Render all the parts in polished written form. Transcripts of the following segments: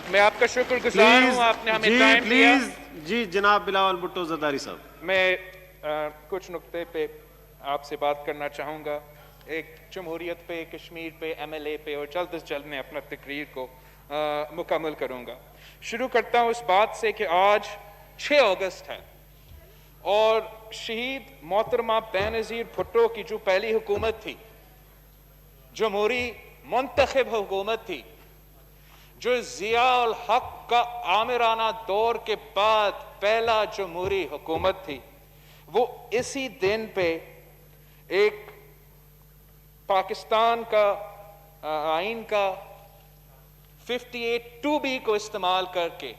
میں آپ کا شکر گزار ہوں، آپ نے ہمیں ٹائم دیا۔ جی جناب بلاول بھٹو زرداری صاحب، میں کچھ نقطے پہ آپ سے بات کرنا چاہوں گا، ایک جمہوریت پہ، کشمیر پہ، ایم ایل اے پہ، اور جلد از جلد میں اپنا تقریر کو مکمل کروں گا۔ شروع کرتا ہوں اس بات سے کہ آج 6 اگست ہے اور شہید محترمہ بے نظیر بھٹو کی جو پہلی حکومت تھی، جمہوری منتخب حکومت تھی، جو ضیاء الحق کا آمرانہ دور کے بعد پہلا جمہوری حکومت تھی، وہ اسی دن پہ ایک پاکستان کا آئین کا 58(2)B کو استعمال کر کے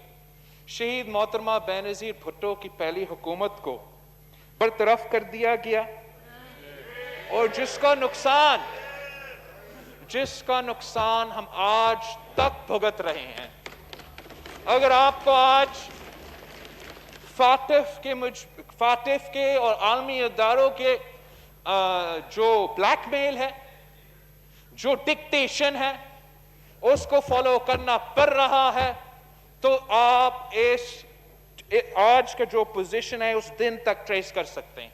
شہید محترمہ بے نظیر بھٹو کی پہلی حکومت کو برطرف کر دیا گیا، اور جس کا نقصان ہم آج تک بھگت رہے ہیں۔ اگر آپ کو آج فاٹف کے اور عالمی اداروں کے جو بلیک میل ہے، جو ڈکٹیشن ہے، اس کو فالو کرنا پڑ رہا ہے، تو آپ آج کا جو پوزیشن ہے اس دن تک ٹریس کر سکتے ہیں۔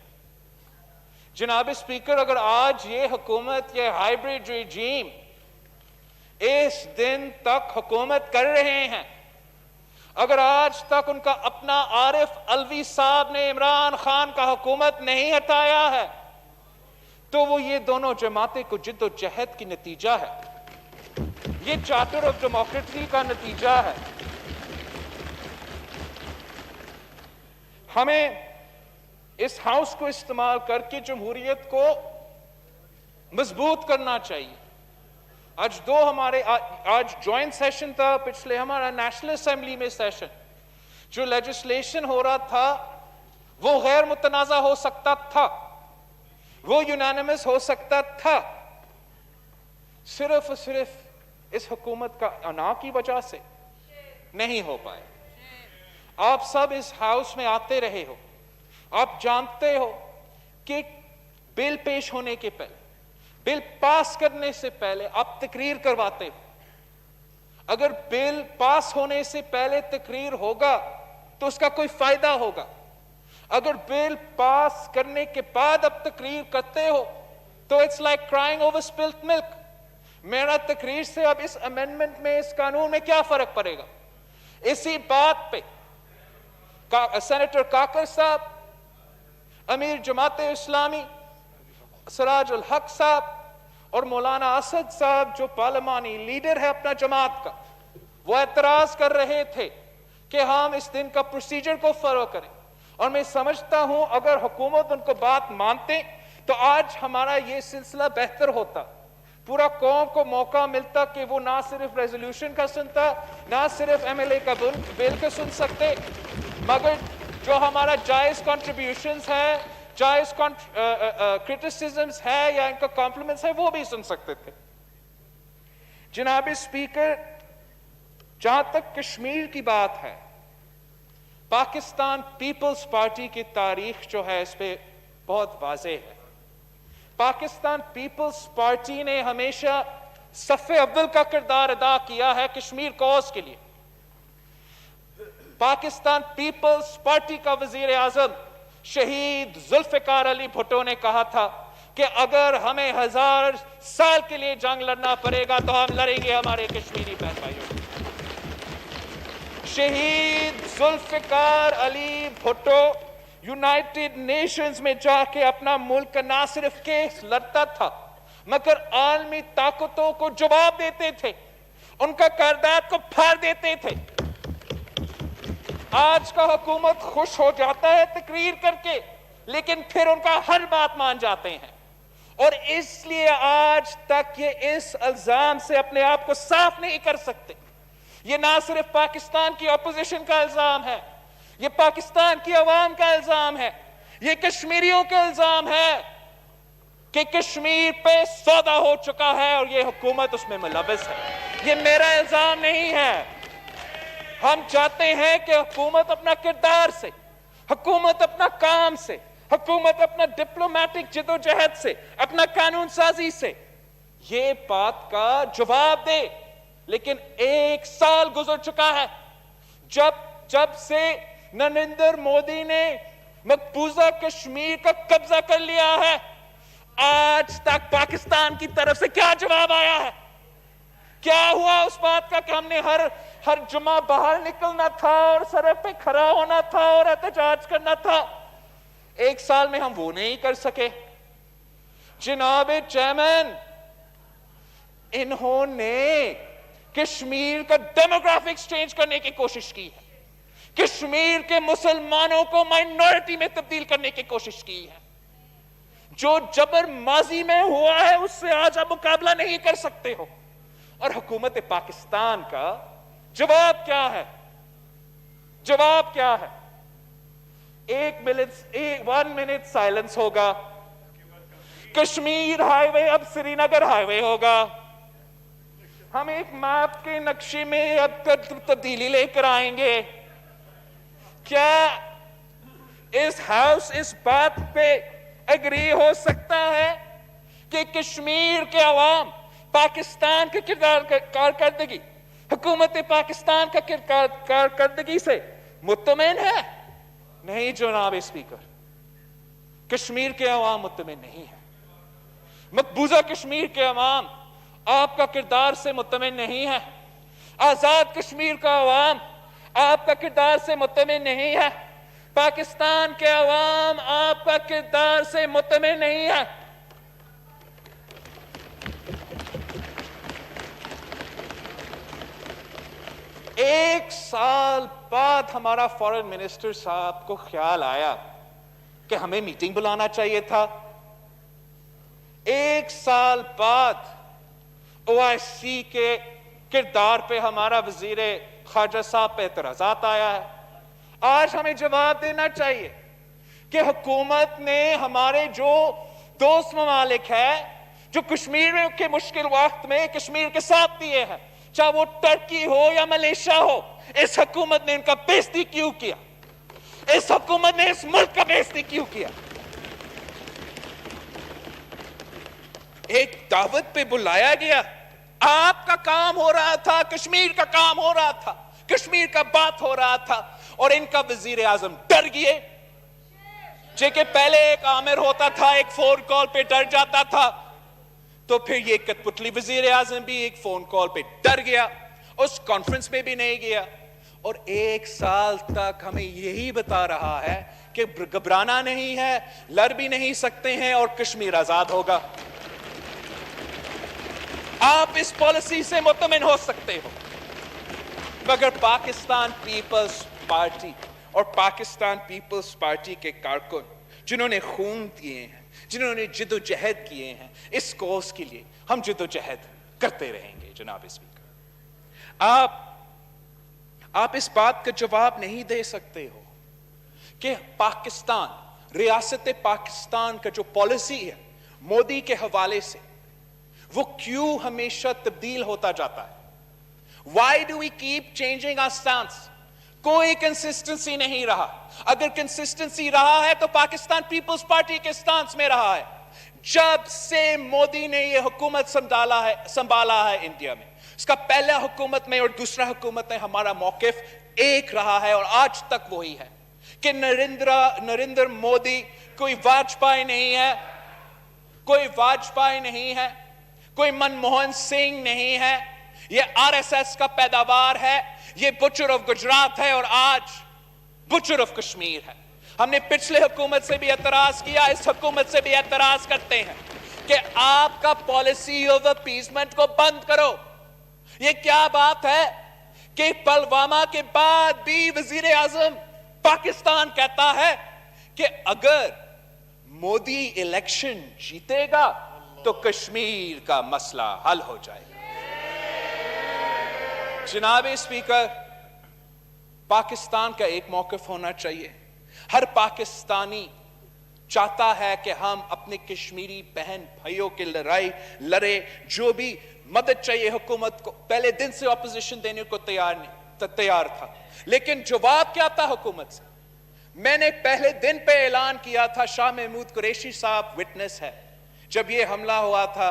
جناب اسپیکر، اگر آج یہ حکومت، یہ ہائیبریڈ ریجیم اس دن تک حکومت کر رہے ہیں، اگر آج تک ان کا اپنا عارف علوی صاحب نے عمران خان کا حکومت نہیں ہٹایا ہے، تو وہ یہ دونوں جماعتیں کو جد و جہد کی نتیجہ ہے، یہ چارٹر آف ڈیموکریسی کا نتیجہ ہے۔ ہمیں اس ہاؤس کو استعمال کر کے جمہوریت کو مضبوط کرنا چاہیے۔ آج جوائنٹ سیشن تھا، پچھلے ہمارا نیشنل اسمبلی میں سیشن، جو لیجسلیشن ہو رہا تھا وہ غیر متنازع ہو سکتا تھا، وہ یونانیمس ہو سکتا تھا، صرف اور صرف اس حکومت کا انا کی وجہ سے نہیں ہو پائے۔ آپ سب اس ہاؤس میں آتے رہے ہو، آپ جانتے ہو کہ بل پیش ہونے کے پہلے، بل پاس کرنے سے پہلے آپ تقریر کرواتے ہو۔ اگر بل پاس ہونے سے پہلے تقریر ہوگا تو اس کا کوئی فائدہ ہوگا، اگر بل پاس کرنے کے بعد اب تقریر کرتے ہو تو it's like crying over spilt milk۔ میرا تقریر سے اب اس امینڈمنٹ میں، اس قانون میں کیا فرق پڑے گا؟ اسی بات پہ سینیٹر کاکر صاحب، امیر جماعت اسلامی سراج الحق صاحب، اور مولانا اسد صاحب جو پارلیمانی لیڈر ہے اپنا جماعت کا، وہ اعتراض کر رہے تھے کہ ہم اس دن کا پروسیجر کو فالو کریں، اور میں سمجھتا ہوں اگر حکومت ان کو بات مانتے تو آج ہمارا یہ سلسلہ بہتر ہوتا، پورا قوم کو موقع ملتا کہ وہ نہ صرف ریزولوشن کا سنتا، نہ صرف ایم ایل اے کا بل کا سن سکتے، مگر جو ہمارا جائز کنٹریبیوشنز ہے، جائز کرٹیسزمز ہے یا ان کا کمپلیمنٹس ہے، وہ بھی سن سکتے تھے۔ جناب اسپیکر، جہاں تک کشمیر کی بات ہے، پاکستان پیپلز پارٹی کی تاریخ جو ہے اس پہ بہت واضح ہے۔ پاکستان پیپلز پارٹی نے ہمیشہ صف اول کا کردار ادا کیا ہے کشمیر کوز کے لیے۔ پاکستان پیپلز پارٹی کا وزیر اعظم شہید ذوالفقار علی بھٹو نے کہا تھا کہ اگر ہمیں 1000 سال کے لیے جنگ لڑنا پڑے گا تو ہم لڑیں گے ہمارے کشمیری بہن بھائیوں۔ شہید ذوالفقار علی بھٹو یونائٹڈ نیشنز میں جا کے اپنا ملک کا نہ صرف کیس لڑتا تھا مگر عالمی طاقتوں کو جواب دیتے تھے، ان کا قرارداد کو پھاڑ دیتے تھے۔ آج کا حکومت خوش ہو جاتا ہے تقریر کر کے، لیکن پھر ان کا ہر بات مان جاتے ہیں، اور اس لیے آج تک یہ اس الزام سے اپنے آپ کو صاف نہیں کر سکتے۔ یہ نہ صرف پاکستان کی اپوزیشن کا الزام ہے، یہ پاکستان کی عوام کا الزام ہے، یہ کشمیریوں کا الزام ہے کہ کشمیر پہ سودا ہو چکا ہے اور یہ حکومت اس میں ملوث ہے۔ یہ میرا الزام نہیں ہے۔ ہم چاہتے ہیں کہ حکومت اپنا کردار سے، حکومت اپنا کام سے، حکومت اپنا ڈپلومیٹک جدوجہد سے، اپنا قانون سازی سے یہ بات کا جواب دے لیکن 1 سال گزر چکا ہے جب سے نریندر مودی نے مقبوضہ کشمیر کا قبضہ کر لیا ہے. آج تک پاکستان کی طرف سے کیا جواب آیا ہے؟ کیا ہوا اس بات کا کہ ہم نے ہر جمعہ باہر نکلنا تھا اور سڑک پہ کھڑا ہونا تھا اور احتجاج کرنا تھا؟ 1 سال میں ہم وہ نہیں کر سکے. جناب چیئرمین، انہوں نے کشمیر کا ڈیموگرافکس چینج کرنے کی کوشش کی ہے. کشمیر کے مسلمانوں کو مائنورٹی میں تبدیل کرنے کی کوشش کی ہے. جو جبر ماضی میں ہوا ہے اس سے آج آپ مقابلہ نہیں کر سکتے ہو. اور حکومت پاکستان کا جواب کیا ہے؟ جواب کیا ہے؟ 1 منٹ سائلنس ہوگا. کشمیر ہائی وے اب سری نگر ہائی وے ہوگا. ہم ایک میپ کے نقشے میں اب تبدیلی لے کر آئیں گے. کیا اس ہاؤس اس بات پہ اگری ہو سکتا ہے کہ کشمیر کے عوام پاکستان کے کارکردگی، حکومت پاکستان کا کارکردگی سے مطمئن ہے؟ نہیں جناب اسپیکر، کشمیر کے عوام مطمئن نہیں ہے. مقبوضہ کشمیر کے عوام آپ کا کردار سے مطمئن نہیں ہے. آزاد کشمیر کا عوام آپ کا کردار سے مطمئن نہیں ہے. پاکستان کے عوام آپ کا کردار سے مطمئن نہیں ہے. ایک سال بعد ہمارا فارن منسٹر صاحب کو خیال آیا کہ ہمیں میٹنگ بلانا چاہیے تھا. 1 سال بعد OIC کے کردار پہ ہمارا وزیر خارجہ صاحب پہ اعتراضات آیا ہے. آج ہمیں جواب دینا چاہیے کہ حکومت نے ہمارے جو دوست ممالک ہیں جو کشمیر کے مشکل وقت میں کشمیر کے ساتھ دیے ہیں، چاہے وہ ترکی ہو یا ملیشیا ہو، اس حکومت نے ان کا بے عزتی کیوں کیا؟ اس حکومت نے اس ملک کا بے عزتی کیوں کیا؟ ایک دعوت پہ بلایا گیا، آپ کا کام ہو رہا تھا، کشمیر کا کام ہو رہا تھا، کشمیر کا بات ہو رہا تھا، اور ان کا وزیر اعظم ڈر گئے. کہ پہلے ایک عامر ہوتا تھا، ایک فون کال پہ ڈر جاتا تھا، تو پھر یہ کٹپتلی وزیر اعظم بھی ایک فون کال پہ ڈر گیا، اس کانفرنس میں بھی نہیں گیا. اور 1 سال تک ہمیں یہی بتا رہا ہے کہ گھبرانا نہیں ہے، لڑ بھی نہیں سکتے ہیں اور کشمیر آزاد ہوگا. آپ اس پالیسی سے مطمئن ہو سکتے ہو، مگر پاکستان پیپلز پارٹی اور پاکستان پیپلز پارٹی کے کارکن جنہوں نے خون دیے ہیں، جنہوں نے جد و جہد کیے ہیں اس کوز کے لیے، ہم جد و جہد کرتے رہیں گے. جناب اسپیکر، آپ اس بات کا جواب نہیں دے سکتے ہو کہ پاکستان، ریاست پاکستان کا جو پالیسی ہے مودی کے حوالے سے، وہ کیوں ہمیشہ تبدیل ہوتا جاتا ہے؟ Why do we keep changing our stance? کوئی کنسسٹنسی نہیں رہا. اگر کنسسٹنسی رہا ہے تو پاکستان پیپلز پارٹی کے سٹانس میں رہا ہے. جب سے مودی نے یہ حکومت سنبھالا ہے انڈیا میں، اس کا پہلا حکومت میں اور دوسرا حکومت میں ہمارا موقف ایک رہا ہے، اور آج تک وہی ہے کہ نریندر مودی کوئی واجپئی نہیں ہے، کوئی واجپئی نہیں ہے، کوئی منموہن سنگھ نہیں ہے. یہ RSS کا پیداوار ہے، یہ بچر آف گجرات ہے، اور آج بچر آف کشمیر ہے. ہم نے پچھلے حکومت سے بھی اعتراض کیا، اس حکومت سے بھی اعتراض کرتے ہیں کہ آپ کا پالیسی آف اپیسمنٹ کو بند کرو. یہ کیا بات ہے کہ پلوامہ کے بعد بھی وزیر اعظم پاکستان کہتا ہے کہ اگر مودی الیکشن جیتے گا تو کشمیر کا مسئلہ حل ہو جائے گا. جناب اسپیکر، پاکستان کا ایک موقف ہونا چاہیے. ہر پاکستانی چاہتا ہے کہ ہم اپنے کشمیری بہن بھائیوں کی لڑائی لڑے. جو بھی مدد چاہیے حکومت کو، پہلے دن سے اپوزیشن دینے کو تیار تھا، لیکن جواب کیا تھا حکومت سے؟ میں نے پہلے دن پہ اعلان کیا تھا، شاہ محمود قریشی صاحب وٹنس ہے، جب یہ حملہ ہوا تھا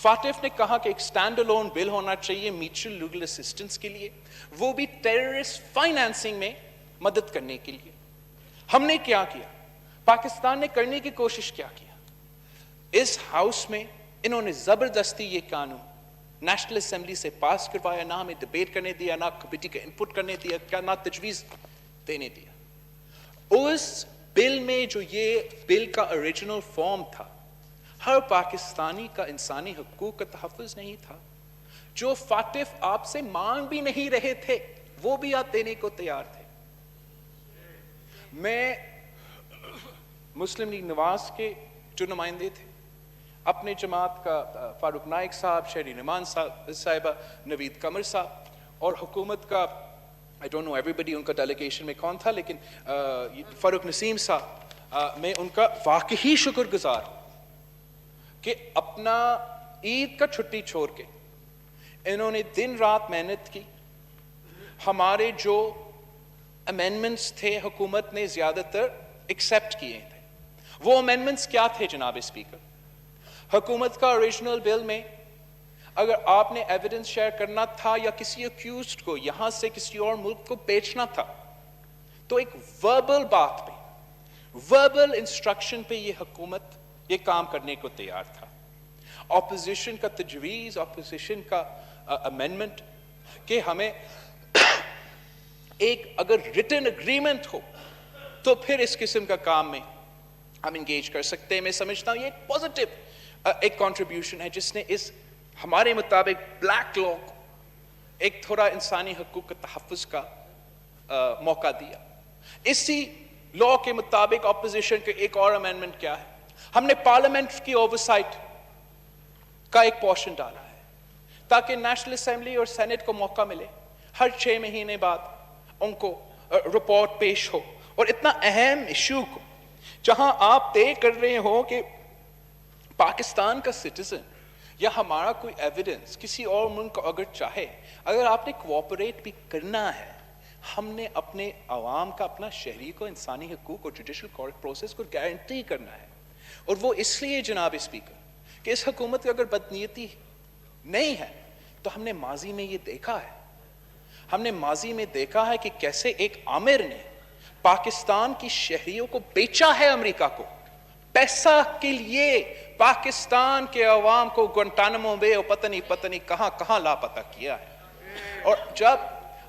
فاطف نے کہا کہ ایک اسٹینڈ الون بل ہونا چاہیے میوچل لیگل اسسٹنس کے لیے, وہ بھی ٹیررسٹ فائنانسنگ میں مدد کرنے کے لیے. ہم نے کیا کیا, پاکستان نے کرنے کی کوشش کیا کیا, اس ہاؤس میں انہوں نے زبردستی یہ قانون نیشنل اسمبلی سے پاس کروایا, نہ ہمیں ڈبیٹ کرنے دیا, نہ کمیٹی کا انپٹ کرنے دیا, نہ تجویز دینے دیا. اس بل میں جو یہ بل کا اوریجنل فارم تھا, ہر پاکستانی کا انسانی حقوق کا تحفظ نہیں تھا. جو فاطف آپ سے مانگ بھی نہیں رہے تھے وہ بھی آپ دینے کو تیار تھے. میں مسلم لیگ نواز کے جو نمائندے تھے, اپنے جماعت کا فاروق نائک صاحب, شہری نعمان صاحبہ, نوید قمر صاحب, اور حکومت کا I don't know everybody ان کا ڈیلیگیشن میں کون تھا, لیکن فاروق نسیم صاحب, میں ان کا واقعی شکر گزار ہوں کہ اپنا عید کا چھٹی چھوڑ کے انہوں نے دن رات محنت کی. ہمارے جو امینڈمنٹس تھے حکومت نے زیادہ تر ایکسیپٹ کیے تھے. وہ امینڈمنٹس کیا تھے جناب اسپیکر؟ حکومت کا اوریجنل بل میں اگر آپ نے ایویڈنس شیئر کرنا تھا یا کسی اکیوزڈ کو یہاں سے کسی اور ملک کو بیچنا تھا تو ایک وربل بات پہ, وربل انسٹرکشن پہ یہ حکومت یہ کام کرنے کو تیار تھا. اپوزیشن کا تجویز, اپوزیشن کا امینڈمنٹ کہ ہمیں ایک اگر ریٹن اگریمنٹ ہو تو پھر اس قسم کا کام میں ہم انگیج کر سکتے ہیں. میں سمجھتا ہوں یہ ایک پازیٹیو ایک کنٹریبیوشن ہے جس نے اس ہمارے مطابق بلیک لا کو ایک تھوڑا انسانی حقوق کے تحفظ کا موقع دیا. اسی لا کے مطابق اپوزیشن کے ایک اور امینڈمنٹ کیا ہے, ہم نے پارلیمنٹ کی اوورسائٹ کا ایک پورشن ڈالا ہے تاکہ نیشنل اسمبلی اور سینٹ کو موقع ملے ہر 6 مہینے بعد ان کو رپورٹ پیش ہو. اور اتنا اہم ایشو کو جہاں آپ طے کر رہے ہو کہ پاکستان کا سٹیزن یا ہمارا کوئی ایویڈنس کسی اور ملک کو اگر چاہے, اگر آپ نے کوآپریٹ بھی کرنا ہے, ہم نے اپنے عوام کا, اپنا شہری کو انسانی حقوق اور جوڈیشل پروسیس کو گارنٹی کرنا ہے. اور وہ اس لیے جناب اسپیکر کہ اس حکومت کی اگر بدنیتی نہیں ہے تو ہم نے ماضی میں یہ دیکھا ہے, ہم نے ماضی میں دیکھا ہے کہ کیسے ایک عامر نے پاکستان کی شہریوں کو بیچا ہے امریکہ کو پیسہ کے لیے, پاکستان کے عوام کو گوانٹانامو بے اور پتہ نہیں کہاں کہاں لاپتہ کیا ہے. اور جب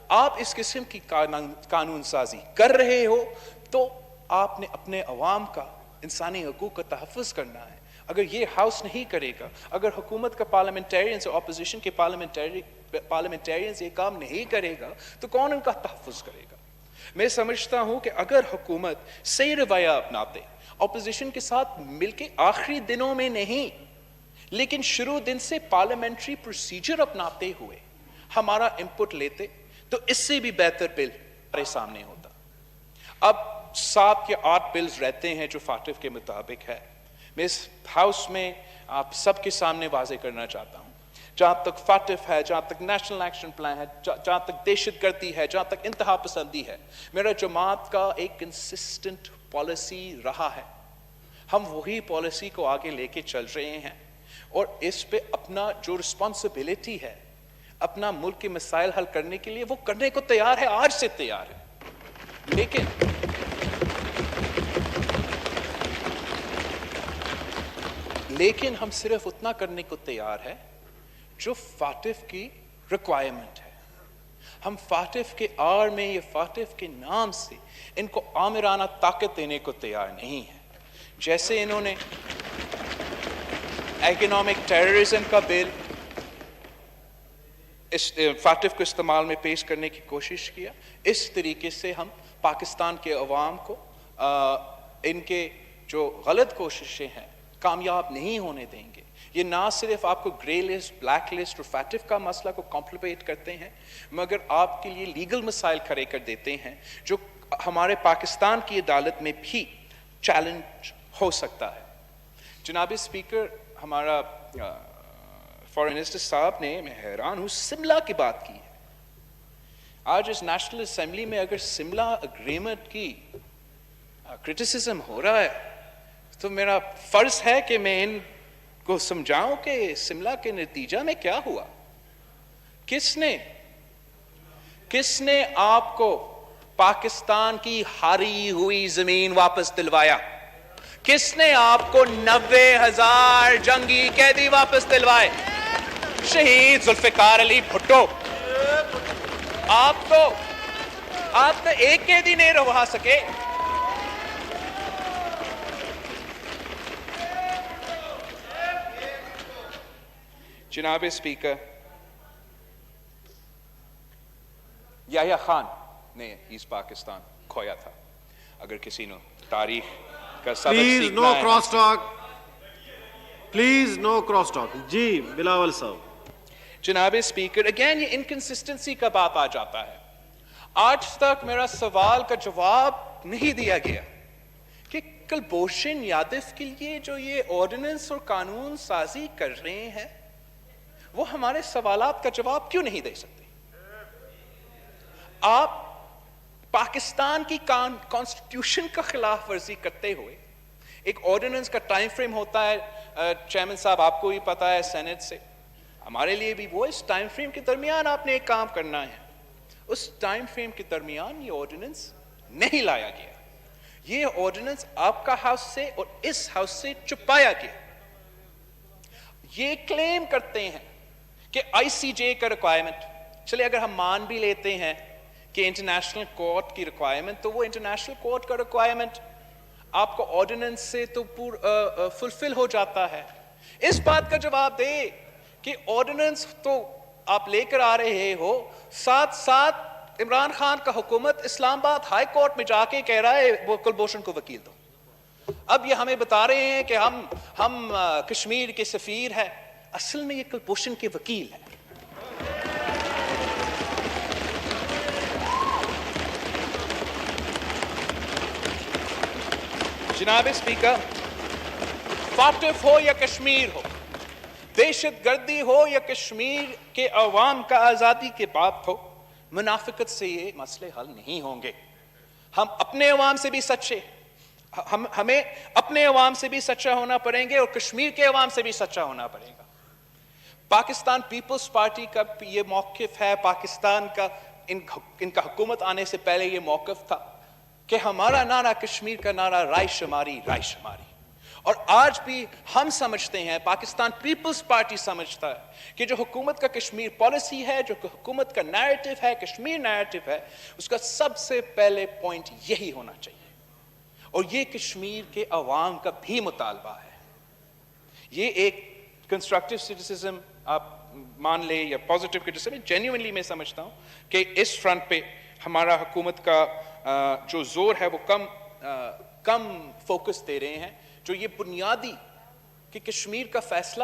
آپ اس قسم کی قانون سازی کر رہے ہو تو آپ نے اپنے عوام کا انسانی حقوق کا تحفظ کرنا ہے. اگر یہ ہاؤس نہیں کرے گا, اگر حکومت کا پارلیمنٹیرینز اور اپوزیشن کے پارلیمنٹیرینز یہ کام نہیں کرے گا تو کون ان کا تحفظ کرے گا؟ میں سمجھتا ہوں کہ اگر حکومت صحیح رویہ اپناتے, اپوزیشن کے ساتھ مل کے آخری دنوں میں نہیں لیکن شروع دن سے پارلیمنٹری پروسیجر اپناتے ہوئے ہمارا انپٹ لیتے تو اس سے بھی بہتر بل ہمارے سامنے ہوتا. اب 7 یا 8 بلز رہتے ہیں جو فاطف کے مطابق ہے. میں اس ہاؤس میں آپ سب کے سامنے واضح کرنا چاہتا ہوں, جہاں تک فاطف ہے, جہاں تک نیشنل ایکشن پلان ہے, جہاں تک دہشت گردی ہے, جہاں تک انتہا پسندی ہے, میرا جماعت کا ایک کنسسٹنٹ پالیسی رہا ہے. ہم وہی پالیسی کو آگے لے کے چل رہے ہیں اور اس پہ اپنا جو رسپانسبلٹی ہے اپنا ملک کے مسائل حل کرنے کے لیے وہ کرنے کو تیار ہے, آج سے تیار ہے. لیکن ہم صرف اتنا کرنے کو تیار ہے جو فاطف کی ریکوائرمنٹ ہے. ہم فاطف کے آڑ میں یا فاطف کے نام سے ان کو آمرانہ طاقت دینے کو تیار نہیں ہے. جیسے انہوں نے اکنامک ٹیررزم کا بل فاطف کو استعمال میں پیش کرنے کی کوشش کیا, اس طریقے سے ہم پاکستان کے عوام کو ان کے جو غلط کوششیں ہیں کامیاب نہیں ہونے دیں گے. یہ نہ صرف آپ کو گرے لسٹ, بلیک لسٹ اور فاطف کا مسئلہ کو کمپلیکیٹ کرتے ہیں مگر آپ کے لیے لیگل مسائل کھڑے کر دیتے ہیں جو ہمارے پاکستان کی عدالت میں بھی چیلنج ہو سکتا ہے. جناب اسپیکر, ہمارا فارن منسٹر صاحب نے, میں حیران ہوں, سملہ کی بات کی ہے. آج اس نیشنل اسمبلی میں اگر سملہ اگریمنٹ کی کرٹیسزم ہو رہا ہے تو میرا فرض ہے کہ میں ان کو سمجھاؤں کہ شملہ کے نتیجہ میں کیا ہوا. کس نے آپ کو پاکستان کی ہاری ہوئی زمین واپس دلوایا؟ کس نے آپ کو 90,000 جنگی قیدی واپس دلوائے؟ شہید ذوالفقار علی بھٹو. آپ تو ایک قیدی نہیں رہا سکے. جناب اسپیکر، یحییٰ خان نے ایسٹ پاکستان کھویا تھا. اگر کسی نے تاریخ کا سبق پلیز سیکھنا نو ہے. Cross talk. Please no cross talk. جی بلاول صاحب. جناب اسپیکر، اگین یہ انکنسسٹنسی کا بات آ جاتا ہے. آج تک میرا سوال کا جواب نہیں دیا گیا کہ کلبھوشن یادو کے لیے جو یہ آرڈیننس اور قانون سازی کر رہے ہیں وہ ہمارے سوالات کا جواب کیوں نہیں دے سکتے؟ آپ پاکستان کی کانسٹیٹیوشن کا خلاف ورزی کرتے ہوئے ایک آرڈیننس کا ٹائم فریم ہوتا ہے. چیئرمین صاحب آپ کو بھی پتا ہے سینٹ سے، ہمارے لیے بھی وہ اس ٹائم فریم کے درمیان آپ نے ایک کام کرنا ہے. اس ٹائم فریم کے درمیان یہ آرڈیننس نہیں لایا گیا. یہ آرڈیننس آپ کا ہاؤس سے اور اس ہاؤس سے چھپایا گیا. یہ کلیم کرتے ہیں کہ آئی سی جے کا ریکوائرمنٹ، چلے اگر ہم مان بھی لیتے ہیں کہ انٹرنیشنل کورٹ کی ریکوائرمنٹ، تو وہ انٹرنیشنل کورٹ کا ریکوائرمنٹ آپ کو آرڈیننس سے تو فلفل ہو جاتا ہے. اس بات کا جواب دے کہ آرڈیننس تو آپ لے کر آ رہے ہو، ساتھ ساتھ عمران خان کا حکومت اسلام آباد ہائی کورٹ میں جا کے کہہ رہا ہے وہ کلبھوشن کو وکیل دو. اب یہ ہمیں بتا رہے ہیں کہ ہم کشمیر کے سفیر ہیں، اصل میں یہ کلبھوشن کے وکیل ہیں. جناب اسپیکر، فاٹف ہو یا کشمیر ہو، دہشت گردی ہو یا کشمیر کے عوام کا آزادی کے بات ہو، منافقت سے یہ مسئلے حل نہیں ہوں گے. ہم اپنے عوام سے بھی سچے، ہمیں اپنے عوام سے بھی سچا ہونا پڑیں گے اور کشمیر کے عوام سے بھی سچا ہونا پڑے گا. پاکستان پیپلز پارٹی کا یہ موقف ہے، پاکستان کا ان کا حکومت آنے سے پہلے یہ موقف تھا کہ ہمارا نعرہ کشمیر کا نعرہ رائے شماری، رائے شماری. اور آج بھی ہم سمجھتے ہیں، پاکستان پیپلز پارٹی سمجھتا ہے کہ جو حکومت کا کشمیر پالیسی ہے، جو حکومت کا نیریٹو ہے، کشمیر نیریٹو ہے، اس کا سب سے پہلے پوائنٹ یہی ہونا چاہیے. اور یہ کشمیر کے عوام کا بھی مطالبہ ہے. یہ ایک کنسٹرکٹیو سٹیسزم آپ مان لے یا پازیٹیو کرٹیسزم، جینیونلی میں سمجھتا ہوں کہ اس فرنٹ پہ ہمارا حکومت کا جو زور ہے وہ کم فوکس دے رہے ہیں. جو یہ بنیادی کہ کشمیر کا فیصلہ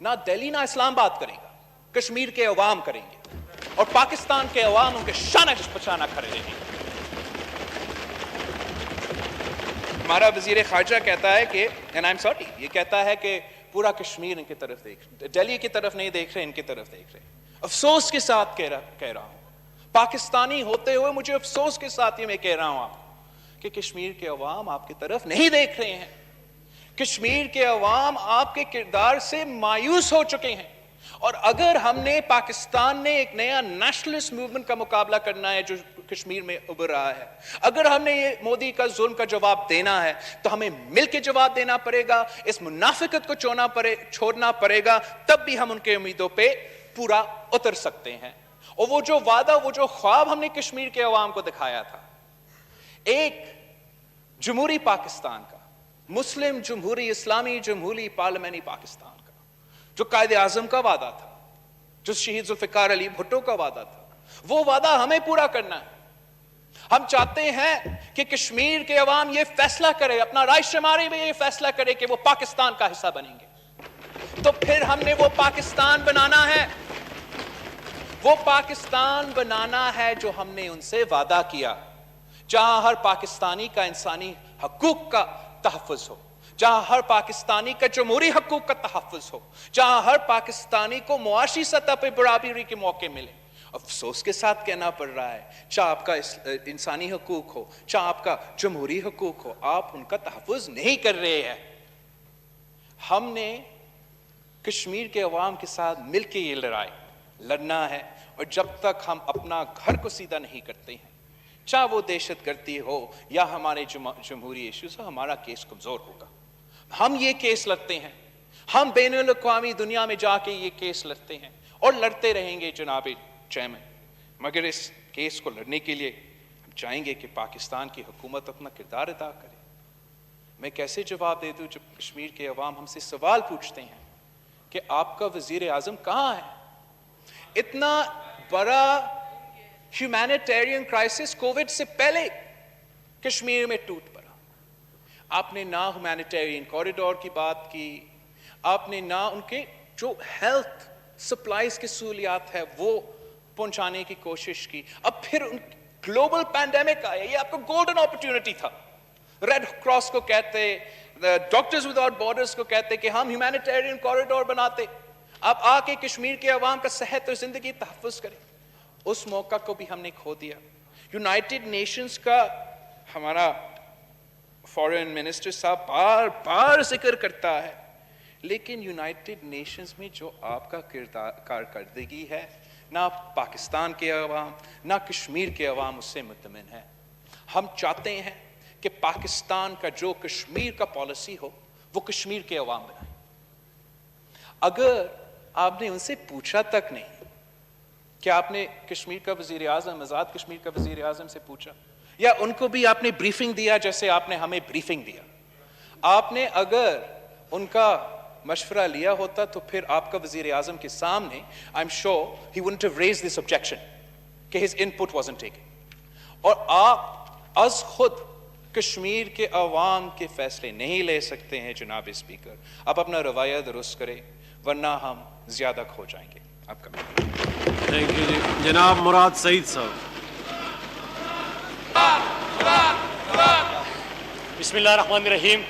نہ دہلی نہ اسلام آباد کرے گا، کشمیر کے عوام کریں گے اور پاکستان کے عوام ان کے شانہ پچھانہ کھڑے رہیں گے. ہمارا وزیر خارجہ کہتا ہے کہ اینڈ آئی ایم سوری، یہ کہتا ہے کہ پورا کشمیر ان کی طرف دیکھ، دہلی کی طرف نہیں دیکھ رہے، ان کی طرف دیکھ رہے. افسوس کے ساتھ کہہ رہا ہوں، پاکستانی ہوتے ہوئے مجھے افسوس کے ساتھ یہ میں کہہ رہا ہوں آپ کہ کشمیر کے عوام آپ کی طرف نہیں دیکھ رہے ہیں. کشمیر کے عوام آپ کے کردار سے مایوس ہو چکے ہیں. اور اگر ہم نے پاکستان نے ایک نیا نیشنلسٹ موومنٹ کا مقابلہ کرنا ہے جو کشمیر میں ابھر رہا ہے، اگر ہم نے یہ مودی کا ظلم کا جواب دینا ہے تو ہمیں مل کے جواب دینا پڑے گا. اس منافقت کو چھوڑنا پڑے گا، تب بھی ہم ان کے امیدوں پہ پورا اتر سکتے ہیں. اور وہ جو وعدہ، وہ جو خواب ہم نے کشمیر کے عوام کو دکھایا تھا، ایک جمہوری پاکستان کا، مسلم جمہوری، اسلامی جمہوری پارلیمنٹری پاکستان کا، جو قائد اعظم کا وعدہ تھا، جو شہید ذوالفقار علی بھٹو کا وعدہ تھا، وہ وعدہ ہمیں پورا کرنا ہے. ہم چاہتے ہیں کہ کشمیر کے عوام یہ فیصلہ کرے، اپنا رائے شماری میں یہ فیصلہ کرے کہ وہ پاکستان کا حصہ بنیں گے. تو پھر ہم نے وہ پاکستان بنانا ہے، وہ پاکستان بنانا ہے جو ہم نے ان سے وعدہ کیا، جہاں ہر پاکستانی کا انسانی حقوق کا تحفظ ہو، جہاں ہر پاکستانی کا جمہوری حقوق کا تحفظ ہو، جہاں ہر پاکستانی کو معاشی سطح پہ برابری کے موقع ملے. افسوس کے ساتھ کہنا پڑ رہا ہے، چاہے آپ کا انسانی حقوق ہو، چاہے آپ کا جمہوری حقوق ہو، آپ ان کا تحفظ نہیں کر رہے ہیں. ہم نے کشمیر کے عوام کے ساتھ مل کے یہ لڑائی لڑنا ہے، اور جب تک ہم اپنا گھر کو سیدھا نہیں کرتے ہیں، چاہے وہ دہشت گردی ہو یا ہمارے جمہوری ایشوز ہو، ہمارا کیس کمزور ہوگا۔ ہم یہ کیس لڑتے ہیں، ہم بین الاقوامی دنیا میں جا کے یہ کیس لڑتے ہیں اور لڑتے رہیں گے جناب چیئرمین، مگر اس کیس کو لڑنے کے لیے ہم چاہیں گے کہ پاکستان کی حکومت اپنا کردار ادا کرے۔ میں کیسے جواب دے دوں جب کشمیر کے عوام ہم سے سوال پوچھتے ہیں کہ آپ کا وزیر اعظم کہاں ہے؟ اتنا بڑا ہیومینیٹیرین کرائسس کووڈ سے پہلے کشمیر میں ٹوٹ پڑا، آپ نے نہ ہیومینیٹیرین کوریڈور کی بات کی، آپ نے نہ ان کے جو ہیلتھ سپلائز کی سہولیات ہے وہ پہنچانے کی کوشش کی۔ اب پھر گلوبل پینڈیمک آیا، یہ آپ کو گولڈن اپرچونٹی تھا۔ ریڈ کراس کو کہتے، ڈاکٹرز وداؤٹ بارڈرز کو کہتے کہ ہم ہیومینیٹیرین کوریڈور بناتے، آپ آ کے کشمیر کے عوام کا صحت اور زندگی تحفظ کریں۔ اس موقع کو بھی ہم نے کھو دیا۔ یونائٹڈ نیشنز کا ہمارا فارن منسٹر صاحب بار بار ذکر کرتا ہے، لیکن یونائٹڈ نیشنز میں جو آپ کا کارکردگی ہے، نہ پاکستان کے عوام نہ کشمیر کے عوام اس سے مطمئن ہے۔ ہم چاہتے ہیں کہ پاکستان کا جو کشمیر کا پالیسی ہو وہ کشمیر کے عوام بنائیں۔ اگر آپ نے ان سے پوچھا تک نہیں کہ آپ نے کشمیر کا وزیر اعظم، آزاد کشمیر کا وزیر اعظم سے پوچھا، یا ان کو بھی آپ نے بریفنگ دیا جیسے آپ نے ہمیں بریفنگ دیا، آپ نے اگر ان کا مشورہ لیا ہوتا تو پھر آپ کا وزیر اعظم کے سامنے I'm sure he wouldn't have raised this objection کہ his input wasn't taken۔ اور آپ از خود کشمیر کے عوام کے فیصلے نہیں لے سکتے ہیں جناب اسپیکر، آپ اپنا رویہ درست کریں ورنہ ہم زیادہ کھو جائیں گے۔ آپ کا تھینک یو جی۔ جناب مراد سعید صاحب۔ بسم اللہ الرحمن الرحیم۔